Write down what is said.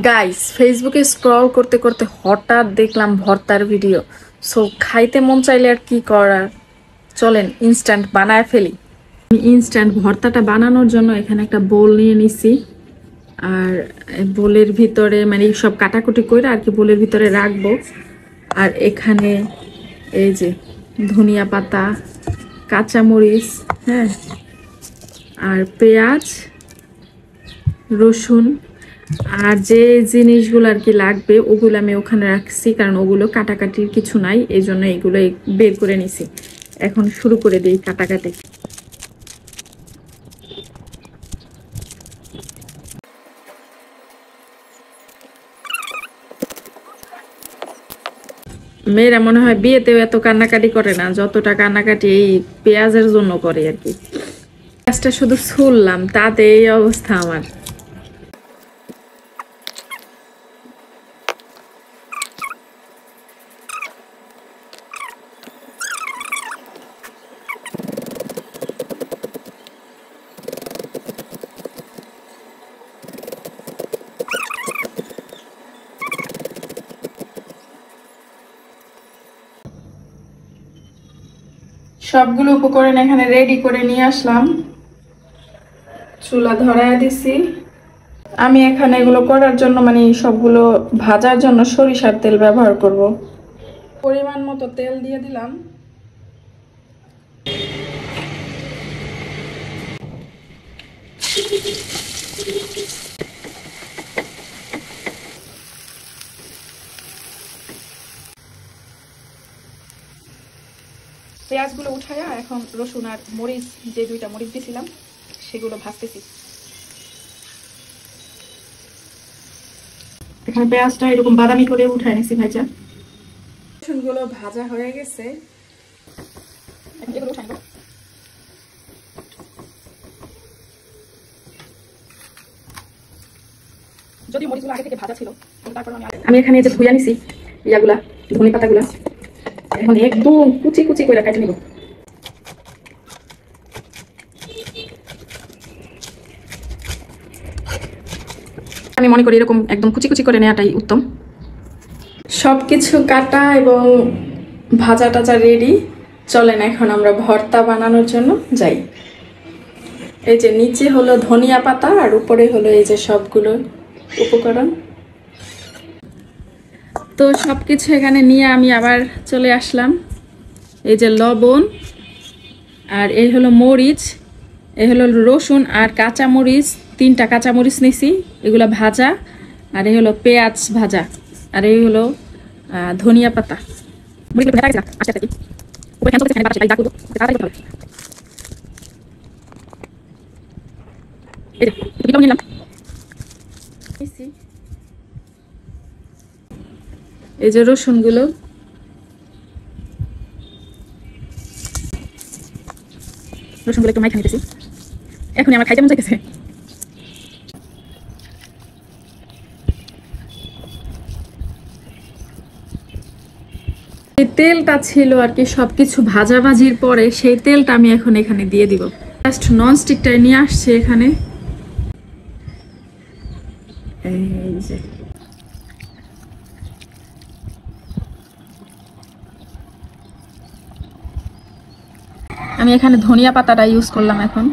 Guys, ফেসবুকে scroll করতে করতে হঠাৎ দেখলাম ভর্তার ভিডিও। সো খাইতে মন চাইলে আর কি করার, চলেন ইনস্ট্যান্ট বানায় ফেলি। আমি ইনস্ট্যান্ট ভর্তাটা বানানোর জন্য এখানে একটা বোল নিয়ে নিছি। আর বোলের ভিতরে মানে সব কাটাকুটি করে আর কি বোলের ভিতরে রাখবো। আর এখানে এই যে ধনিয়া পাতা, কাঁচামরিচ, হ্যাঁ, আর পেঁয়াজ, রসুন, আর যে জিনিসগুলো আর কি লাগবে ওগুলো আমি ওখানে রাখছি, কারণ ওগুলো কাটাকাটির কিছু নাই, এই জন্য এগুলো বের করে নিছি। এখন শুরু করে দিই কাটাকাটি। মেয়েরা মনে হয় বিয়েতেও এত কান্নাকাটি করে না যতটা কান্নাকাটি এই পেঁয়াজের জন্য করে আর কি। পেঁয়াজটা শুধু ছুললাম তাতে এই অবস্থা আমার। সবগুলো উপকরণ এখানে রেডি করে নিয়ে আসলাম, চুলা ধরায় দিছি। আমি এখানে এগুলো করার জন্য মানে সবগুলো ভাজার জন্য সরিষার তেল ব্যবহার করব। পরিমাণ মতো তেল দিয়ে দিলাম। পেঁয়াজগুলো উঠায়া এখন রসুন আর মরিচ, যে দুইটা মরিচ দিয়েছিলাম সেগুলো ভাজতেছি। এখানে পেঁয়াজটা এরকম বাদামি করে উঠায় নিছি ভাজা। রসুনগুলো ভাজা হয়ে গেছে, এগুলো উঠাই। যদি মরিচগুলো আগে থেকে ভাজা ছিল তারপর আমি এখানে যে ধুইয়া নিছি ইয়াগুলা, ধনে পাতাগুলা এখন একদম কুচি কুচি করে কেটে নিব। আমি মনে করি এরকম একদম কুচি কুচি করে নেওয়াটাই উত্তম। সবকিছু কাটা এবং ভাজা টাজা রেডি, চলেন এখন আমরা ভর্তা বানানোর জন্য যাই। এই যে নিচে হলো ধনিয়া পাতা আর উপরে হলো এই যে সবগুলো উপকরণ। তো সবকিছু এখানে নিয়ে আমি আবার চলে আসলাম। এই যে লবণ, আর এই হলো মরিচ, এই হলো রসুন আর কাঁচামরিচ, 3টা কাঁচামরিচ নিছি, এগুলো ভাজা। আর এই হলো পেঁয়াজ ভাজা, আর এই হলো ধনিয়া পাতা। এই যে রসুনগুলো, রসুনগুলো একটু মাইখা নিতেছি, এখনই আমার খাইতে মন চাইতেছে। এই তেলটা ছিল আর কি সবকিছু ভাজাভাজির পরে, সেই তেলটা আমি এখন এখানে দিয়ে দিব। জাস্ট ননস্টিকটাই নিয়ে আসছে এখানে। এই যে আমি এখানে ধনিয়া পাতাটা ইউজ করলাম এখন।